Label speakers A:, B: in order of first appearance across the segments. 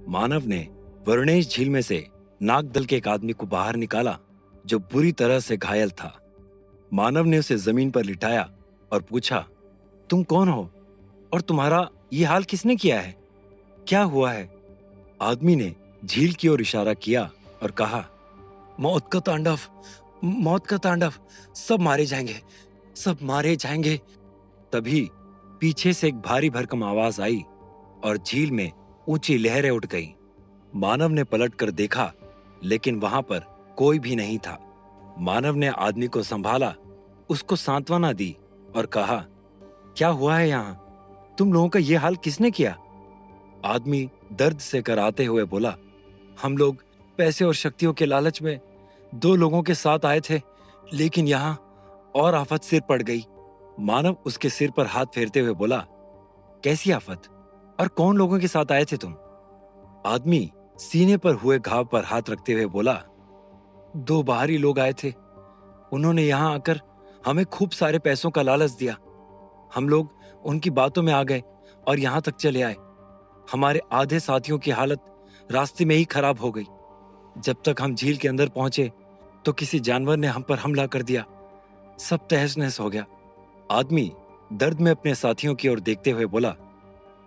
A: मानव ने वरुणेश झील में से नागदल के एक आदमी को बाहर निकाला जो बुरी तरह से घायल था। मानव ने उसे जमीन पर लिटाया और पूछा, तुम कौन हो और तुम्हारा ये हाल किसने किया है? क्या हुआ है? आदमी ने झील की ओर इशारा किया और कहा, मौत का तांडव, मौत का तांडव, सब मारे जाएंगे, सब मारे जाएंगे। तभी पीछे से एक भारी भरकम आवाज आई और झील में ऊंची लहरें उठ गईं। मानव ने पलटकर देखा, लेकिन वहां पर कोई भी नहीं था। मानव ने आदमी को संभाला, उसको सांत्वना दी और कहा, क्या हुआ है यहाँ? तुम लोगों का ये हाल किसने किया? आदमी दर्द से कराते हुए बोला, हम लोग पैसे और शक्तियों के लालच में 2 लोगों के साथ आए थे, लेकिन यहाँ और आफत सिर पड़ गई। मानव उसके सिर पर हाथ फेरते हुए बोला, कैसी आफत और कौन लोगों के साथ आए थे तुम? आदमी सीने पर हुए घाव पर हाथ रखते हुए बोला, 2 बाहरी लोग आए थे। उन्होंने यहाँ आकर हमें खूब सारे पैसों का लालच दिया। हम लोग उनकी बातों में आ गए और यहाँ तक चले आए। हमारे आधे साथियों की हालत रास्ते में ही खराब हो गई। जब तक हम झील के अंदर पहुंचे तो किसी जानवर ने हम पर हमला कर दिया। सब तहस नहस हो गया। आदमी दर्द में अपने साथियों की ओर देखते हुए बोला,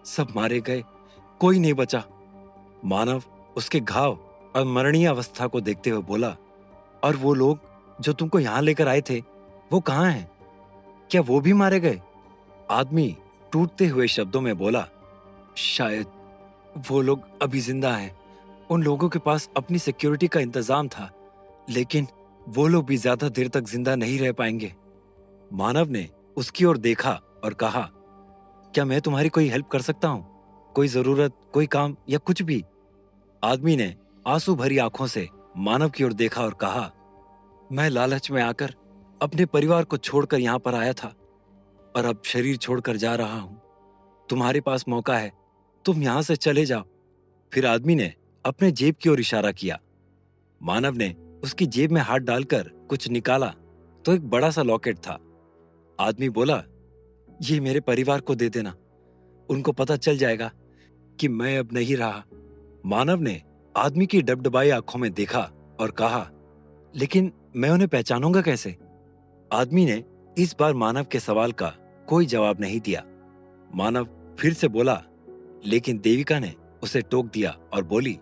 A: सब मारे गए, कोई नहीं बचा। मानव उसके घाव और मरणीय अवस्था को देखते हुए बोला, और वो लोग जो तुमको यहां लेकर आए थे, वो कहाँ हैं? क्या वो भी मारे गए? आदमी टूटते हुए शब्दों में बोला, शायद वो लोग अभी जिंदा हैं। उन लोगों के पास अपनी सिक्योरिटी का इंतजाम था, लेकिन वो लोग भी ज्यादा देर तक जिंदा नहीं रह पाएंगे। मानव ने उसकी ओर देखा और कहा, क्या मैं तुम्हारी कोई हेल्प कर सकता हूं? कोई जरूरत, कोई काम या कुछ भी? आदमी ने आंसू भरी आंखों से मानव की ओर देखा और कहा, मैं लालच में आकर अपने परिवार को छोड़कर यहां पर आया था और अब शरीर छोड़कर जा रहा हूं। तुम्हारे पास मौका है, तुम यहां से चले जाओ। फिर आदमी ने अपने जेब की ओर इशारा किया। मानव ने उसकी जेब में हाथ डालकर कुछ निकाला तो एक बड़ा सा लॉकेट था। आदमी बोला, ये मेरे परिवार को दे देना, उनको पता चल जाएगा कि मैं अब नहीं रहा। मानव ने आदमी की डबडबाई आंखों में देखा और कहा, लेकिन मैं उन्हें पहचानूंगा कैसे? आदमी ने इस बार मानव के सवाल का कोई जवाब नहीं दिया। मानव फिर से बोला, लेकिन देविका ने उसे टोक दिया और बोली,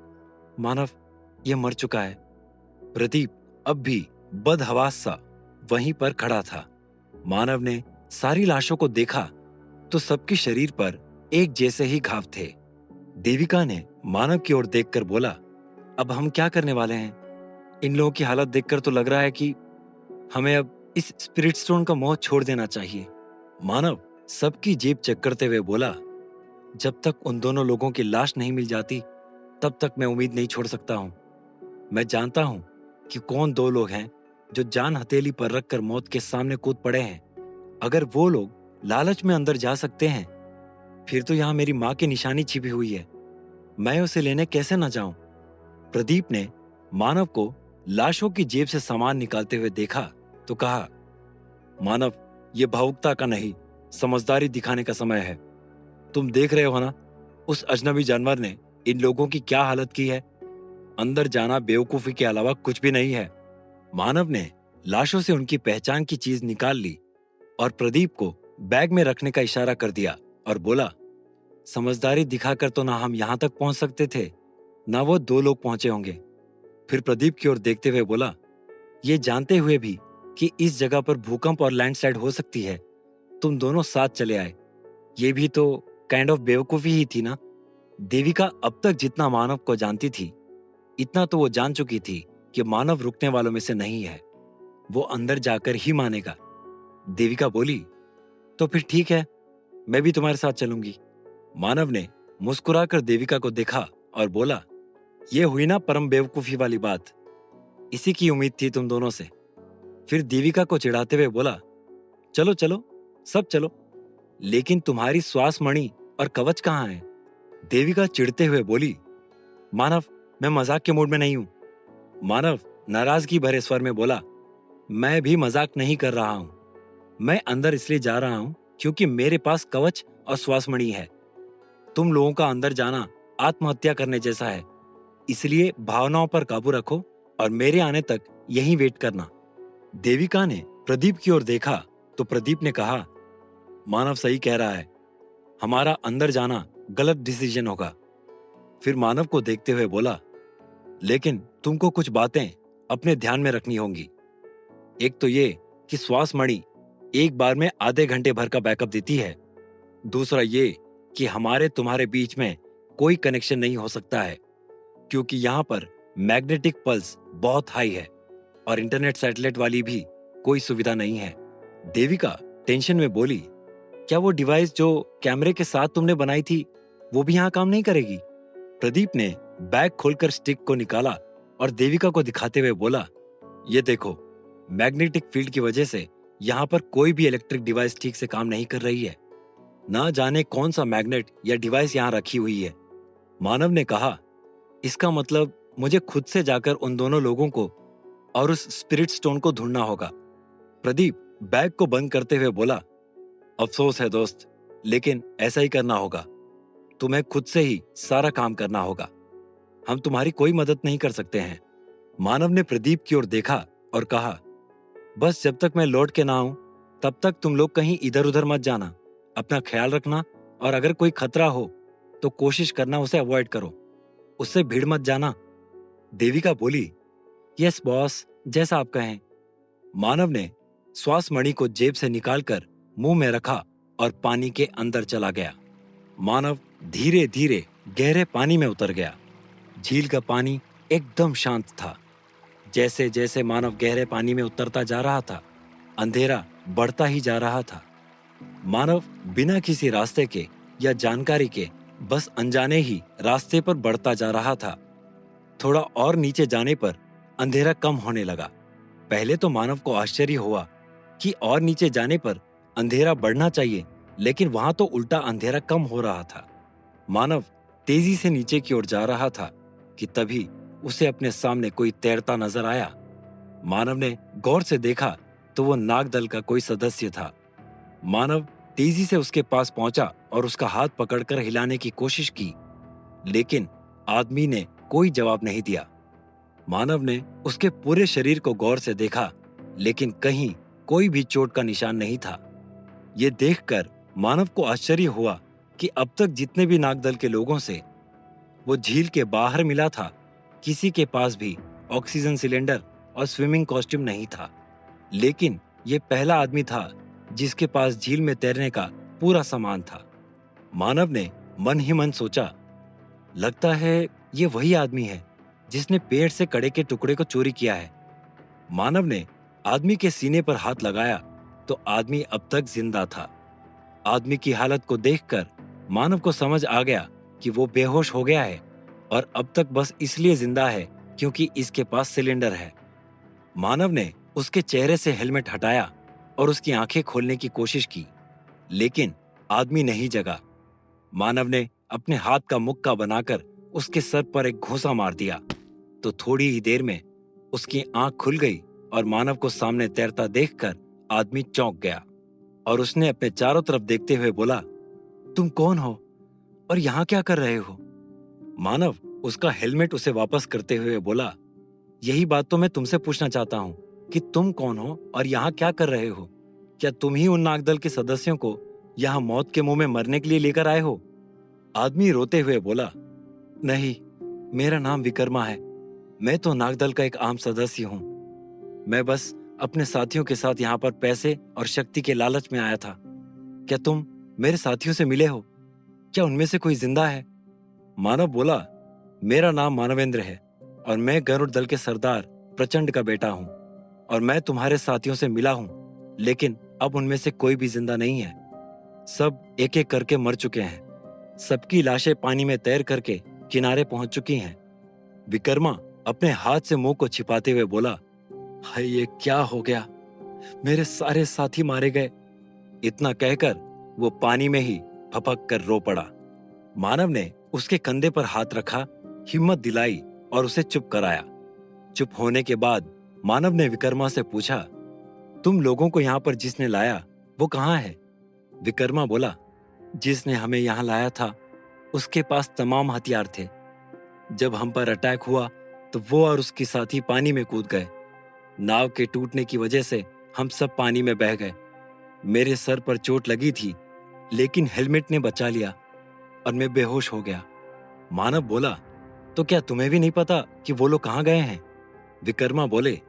A: मानव यह मर चुका है। प्रदीप अब भी बदहवास सा वहीं पर खड़ा था। मानव ने सारी लाशों को देखा तो सबके शरीर पर एक जैसे ही घाव थे। देविका ने मानव की ओर देखकर बोला, अब हम क्या करने वाले हैं? इन लोगों की हालत देखकर तो लग रहा है कि हमें अब इस स्पिरिट स्टोन का मोह छोड़ देना चाहिए। मानव सबकी जेब चेक करते हुए बोला, जब तक उन दोनों लोगों की लाश नहीं मिल जाती तब तक मैं उम्मीद नहीं छोड़ सकता हूं। मैं जानता हूं कि कौन 2 लोग हैं जो जान हथेली पर रखकर मौत के सामने कूद पड़े हैं। अगर वो लोग लालच में अंदर जा सकते हैं, फिर तो यहां मेरी मां की निशानी छिपी हुई है। मैं उसे लेने कैसे न जाऊं? प्रदीप ने मानव को लाशों की जेब से सामान निकालते हुए देखा तो कहा, मानव ये भावुकता का नहीं, समझदारी दिखाने का समय है। तुम देख रहे हो ना, उस अजनबी जानवर ने इन लोगों की क्या हालत की है। अंदर जाना बेवकूफी के अलावा कुछ भी नहीं है। मानव ने लाशों से उनकी पहचान की चीज निकाल ली और प्रदीप को बैग में रखने का इशारा कर दिया और बोला, समझदारी दिखाकर तो ना हम यहां तक पहुंच सकते थे, ना वो 2 लोग पहुंचे होंगे। फिर प्रदीप की ओर देखते हुए बोला, ये जानते हुए भी कि इस जगह पर भूकंप और लैंडस्लाइड हो सकती है, तुम दोनों साथ चले आए। ये भी तो काइंड ऑफ बेवकूफी ही थी ना। देविका अब तक जितना मानव को जानती थी, इतना तो वो जान चुकी थी कि मानव रुकने वालों में से नहीं है। वो अंदर जाकर ही मानेगा। देविका बोली, तो फिर ठीक है, मैं भी तुम्हारे साथ चलूंगी। मानव ने मुस्कुराकर देविका को देखा और बोला, ये हुई ना परम बेवकूफी वाली बात, इसी की उम्मीद थी तुम दोनों से। फिर देविका को चिढ़ाते हुए बोला, चलो चलो, सब चलो, लेकिन तुम्हारी श्वास मणि और कवच कहाँ है? देविका चिढ़ते हुए बोली, मानव मैं मजाक के मूड में नहीं हूं। मानव नाराजगी भरे स्वर में बोला, मैं भी मजाक नहीं कर रहा हूं। मैं अंदर इसलिए जा रहा हूं क्योंकि मेरे पास कवच और श्वास मणि है। तुम लोगों का अंदर जाना आत्महत्या करने जैसा है। इसलिए भावनाओं पर काबू रखो और मेरे आने तक यहीं वेट करना। देविका ने प्रदीप की ओर देखा तो प्रदीप ने कहा, मानव सही कह रहा है, हमारा अंदर जाना गलत डिसीजन होगा। फिर मानव को देखते हुए बोला, लेकिन तुमको कुछ बातें अपने ध्यान में रखनी होंगी। एक तो ये कि श्वास मणि एक बार में आधे घंटे भर का बैकअप देती है। दूसरा ये कि हमारे तुम्हारे बीच में कोई कनेक्शन नहीं हो सकता है, क्योंकि यहां पर मैग्नेटिक पल्स बहुत हाई है और इंटरनेट सैटेलाइट वाली भी कोई सुविधा नहीं है। देविका टेंशन में बोली, क्या वो डिवाइस जो कैमरे के साथ तुमने बनाई थी वो भी यहां काम नहीं करेगी? प्रदीप ने बैग खोलकर स्टिक को निकाला और देविका को दिखाते हुए बोला, ये देखो, मैग्नेटिक फील्ड की वजह से यहाँ पर कोई भी इलेक्ट्रिक डिवाइस ठीक से काम नहीं कर रही है। ना जाने कौन सा मैग्नेट या डिवाइस यहाँ रखी हुई है। मानव ने कहा, इसका मतलब मुझे खुद से जाकर उन दोनों लोगों को और उस स्पिरिट स्टोन को ढूंढना होगा। प्रदीप बैग को बंद करते हुए बोला, अफसोस है दोस्त, लेकिन ऐसा ही करना होगा। तुम्हें खुद से ही सारा काम करना होगा। हम तुम्हारी कोई मदद नहीं कर सकते हैं। मानव ने प्रदीप की ओर देखा और कहा, बस जब तक मैं लौट के ना आऊं तब तक तुम लोग कहीं इधर उधर मत जाना। अपना ख्याल रखना और अगर कोई खतरा हो तो कोशिश करना उसे अवॉइड करो। उससे भीड़ मत जाना। देविका बोली, यस बॉस, जैसा आप कहें। मानव ने श्वास मणि को जेब से निकालकर मुंह में रखा और पानी के अंदर चला गया। मानव धीरे धीरे गहरे पानी में उतर गया। झील का पानी एकदम शांत था। जैसे जैसे मानव गहरे पानी में उतरता जा रहा था, अंधेरा बढ़ता ही जा रहा था। मानव बिना किसी रास्ते के या जानकारी के बस अनजाने ही रास्ते पर बढ़ता जा रहा था। थोड़ा और नीचे जाने पर अंधेरा कम होने लगा। पहले तो मानव को आश्चर्य हुआ कि और नीचे जाने पर अंधेरा बढ़ना चाहिए, लेकिन वहां तो उल्टा अंधेरा कम हो रहा था। मानव तेजी से नीचे की ओर जा रहा था कि तभी उसे अपने सामने कोई तैरता नजर आया। मानव ने गौर से देखा तो वो नागदल का कोई सदस्य था। मानव तेजी से उसके पास पहुंचा और उसका हाथ पकड़कर हिलाने की कोशिश की, लेकिन आदमी ने कोई जवाब नहीं दिया। मानव ने उसके पूरे शरीर को गौर से देखा, लेकिन कहीं कोई भी चोट का निशान नहीं था। ये देखकर मानव को आश्चर्य हुआ कि अब तक जितने भी नागदल के लोगों से वो झील के बाहर मिला था, किसी के पास भी ऑक्सीजन सिलेंडर और स्विमिंग कॉस्ट्यूम नहीं था। लेकिन ये पहला आदमी था जिसके पास झील में तैरने का पूरा सामान था। मानव ने मन ही मन सोचा, लगता है ये वही आदमी है जिसने पेड़ से कड़े के टुकड़े को चोरी किया है। मानव ने आदमी के सीने पर हाथ लगाया तो आदमी अब तक जिंदा था। आदमी की हालत को देखकर मानव को समझ आ गया कि वो बेहोश हो गया है और अब तक बस इसलिए जिंदा है क्योंकि इसके पास सिलेंडर है। मानव ने उसके चेहरे से हेलमेट हटाया और उसकी आंखें खोलने की कोशिश की, लेकिन आदमी नहीं जगा। मानव ने अपने हाथ का मुक्का बनाकर उसके सर पर एक घूंसा मार दिया तो थोड़ी ही देर में उसकी आंख खुल गई और मानव को सामने तैरता देखकर आदमी चौंक गया और उसने अपने चारों तरफ देखते हुए बोला, तुम कौन हो और यहाँ क्या कर रहे हो? मानव उसका हेलमेट उसे वापस करते हुए बोला, यही बात तो मैं तुमसे पूछना चाहता हूँ कि तुम कौन हो और यहाँ क्या कर रहे हो? क्या तुम ही उन नागदल के सदस्यों को यहाँ मौत के मुंह में मरने के लिए लेकर आए हो? आदमी रोते हुए बोला, नहीं, मेरा नाम विकर्मा है। मैं तो नागदल का एक आम सदस्य हूँ। मैं बस अपने साथियों के साथ यहाँ पर पैसे और शक्ति के लालच में आया था। क्या तुम मेरे साथियों से मिले हो? क्या उनमें से कोई जिंदा है? मानव बोला, मेरा नाम मानवेंद्र है और मैं गरुड़ दल के सरदार प्रचंड का बेटा हूँ और मैं तुम्हारे साथियों से मिला हूँ, लेकिन अब उनमें से कोई भी जिंदा नहीं है। सब एक एक करके मर चुके हैं। सबकी लाशें पानी में तैर करके किनारे पहुंच चुकी हैं। विकर्मा अपने हाथ से मुंह को छिपाते हुए बोला, हाय, ये क्या हो गया? मेरे सारे साथी मारे गए। इतना कहकर वो पानी में ही फपक कर रो पड़ा। मानव ने उसके कंधे पर हाथ रखा, हिम्मत दिलाई और उसे चुप कराया। चुप होने के बाद मानव ने विकर्मा से पूछा, तुम लोगों को यहाँ पर जिसने लाया वो कहाँ है? विकर्मा बोला, जिसने हमें यहाँ लाया था उसके पास तमाम हथियार थे। जब हम पर अटैक हुआ तो वो और उसके साथी पानी में कूद गए। नाव के टूटने की वजह से हम सब पानी में बह गए। मेरे सर पर चोट लगी थी, लेकिन हेलमेट ने बचा लिया और मैं बेहोश हो गया। मानव बोला, तो क्या तुम्हें भी नहीं पता कि वो लोग कहाँ गए हैं? विकर्मा बोले,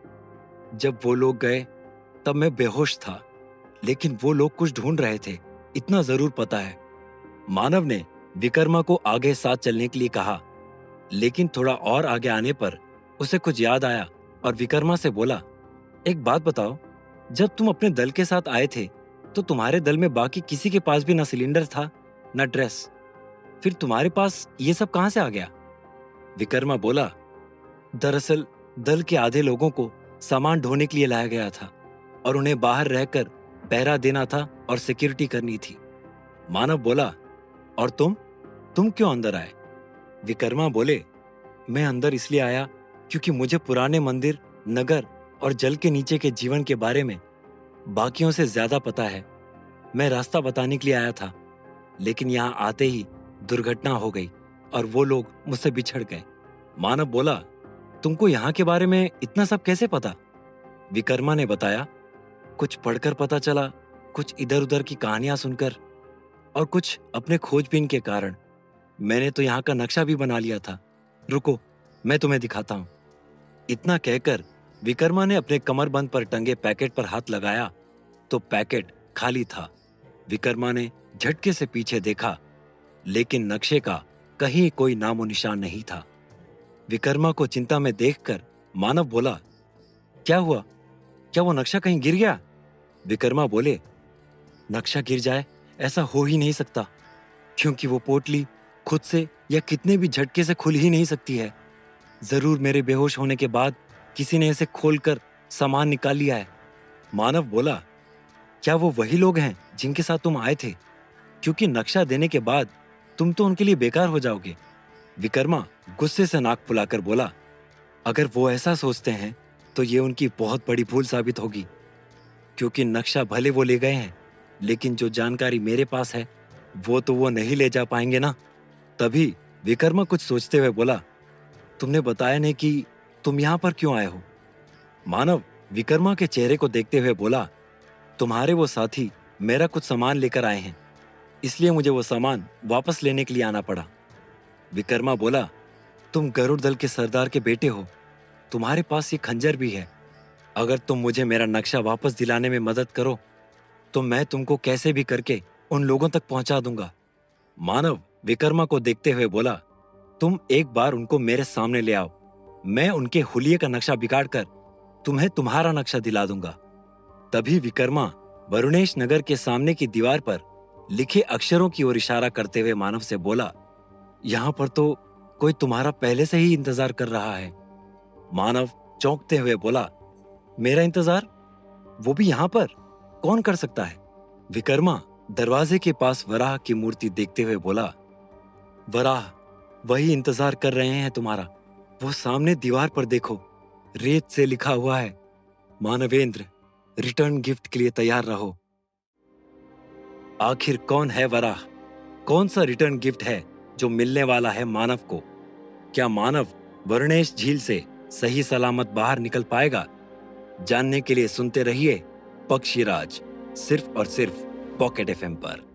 A: जब वो लोग गए तब मैं बेहोश था, लेकिन वो लोग कुछ ढूंढ रहे थे, इतना जरूर पता है। मानव ने विकर्मा को आगे साथ चलने के लिए कहा, लेकिन थोड़ा और आगे आने पर उसे कुछ याद आया और विकर्मा से बोला, एक बात बताओ, जब तुम अपने दल के साथ आए थे तो तुम्हारे दल में बाकी किसी के पास भी ना सिलेंडर था ना ड्रेस, फिर तुम्हारे पास ये सब कहां से आ गया? विकर्मा बोला, दरअसल दल के आधे लोगों को सामान ढोने के लिए लाया गया था और उन्हें बाहर रहकर पहरा देना था और सिक्योरिटी करनी थी। मानव बोला, और तुम क्यों अंदर आए? विकर्मा बोले, मैं अंदर इसलिए आया क्योंकि मुझे पुराने मंदिर, नगर और जल के नीचे के जीवन के बारे में बाकियों से ज्यादा पता है। मैं रास्ता बताने के लिए आया था, लेकिन यहाँ आते ही दुर्घटना हो गई और वो लोग मुझसे बिछड़ गए। मानव बोला, तुमको यहाँ के बारे में इतना सब कैसे पता? विकर्मा ने बताया, कुछ पढ़कर पता चला, कुछ इधर उधर की कहानियां सुनकर और कुछ अपने खोजबीन के कारण। मैंने तो यहाँ का नक्शा भी बना लिया था। रुको, मैं तुम्हें दिखाता हूँ। इतना कहकर विकर्मा ने अपने कमरबंद पर टंगे पैकेट पर हाथ लगाया तो पैकेट खाली था। विकर्मा ने झटके से पीछे देखा, लेकिन नक्शे का कहीं कोई नामो निशान नहीं था। विकर्मा को चिंता में देखकर मानव बोला, क्या हुआ? क्या वो नक्शा कहीं गिर गया? विकर्मा बोले, नक्शा गिर जाए ऐसा हो ही नहीं सकता, क्योंकि वो पोटली खुद से या कितने भी झटके से खुल ही नहीं सकती है। जरूर मेरे बेहोश होने के बाद किसी ने इसे खोलकर सामान निकाल लिया है। मानव बोला, क्या वो वही लोग हैं जिनके साथ तुम आए थे? क्योंकि नक्शा देने के बाद तुम तो उनके लिए बेकार हो जाओगे। विकर्मा गुस्से से नाक फुलाकर बोला, अगर वो ऐसा सोचते हैं तो ये उनकी बहुत बड़ी भूल साबित होगी, क्योंकि नक्शा भले वो ले गए हैं, लेकिन जो जानकारी मेरे पास है वो नहीं ले जा पाएंगे ना। तभी विकर्मा कुछ सोचते हुए बोला, तुमने बताया नहीं कि तुम यहाँ पर क्यों आए हो? मानव विकर्मा के चेहरे को देखते हुए बोला, तुम्हारे वो साथी मेरा कुछ सामान लेकर आए हैं, इसलिए मुझे वो सामान वापस लेने के लिए आना पड़ा। विकर्मा बोला, तुम गरुड़ दल के सरदार के बेटे हो, तुम्हारे पास ये खंजर भी है। अगर तुम मुझे मेरा नक्शा वापस दिलाने में मदद करो तो मैं तुमको कैसे भी करके उन लोगों तक पहुंचा दूंगा। मानव विकर्मा को देखते हुए बोला, तुम एक बार उनको मेरे सामने ले आओ, मैं उनके हुलिये का नक्शा बिगाड़ कर तुम्हें तुम्हारा नक्शा दिला दूंगा। तभी विकर्मा वरुणेश नगर के सामने की दीवार पर लिखे अक्षरों की ओर इशारा करते हुए मानव से बोला, यहां पर तो कोई तुम्हारा पहले से ही इंतजार कर रहा है। मानव चौंकते हुए बोला, मेरा इंतजार? वो भी यहां पर? कौन कर सकता है? विकर्मा दरवाजे के पास वराह की मूर्ति देखते हुए बोला, वराह वही इंतजार कर रहे हैं तुम्हारा। वो सामने दीवार पर देखो, रेत से लिखा हुआ है, मानवेंद्र, रिटर्न गिफ्ट के लिए तैयार रहो। आखिर कौन है वराह? कौन सा रिटर्न गिफ्ट है जो मिलने वाला है मानव को? क्या मानव वरुणेश झील से सही सलामत बाहर निकल पाएगा? जानने के लिए सुनते रहिए पक्षीराज, सिर्फ और सिर्फ पॉकेट एफएम पर।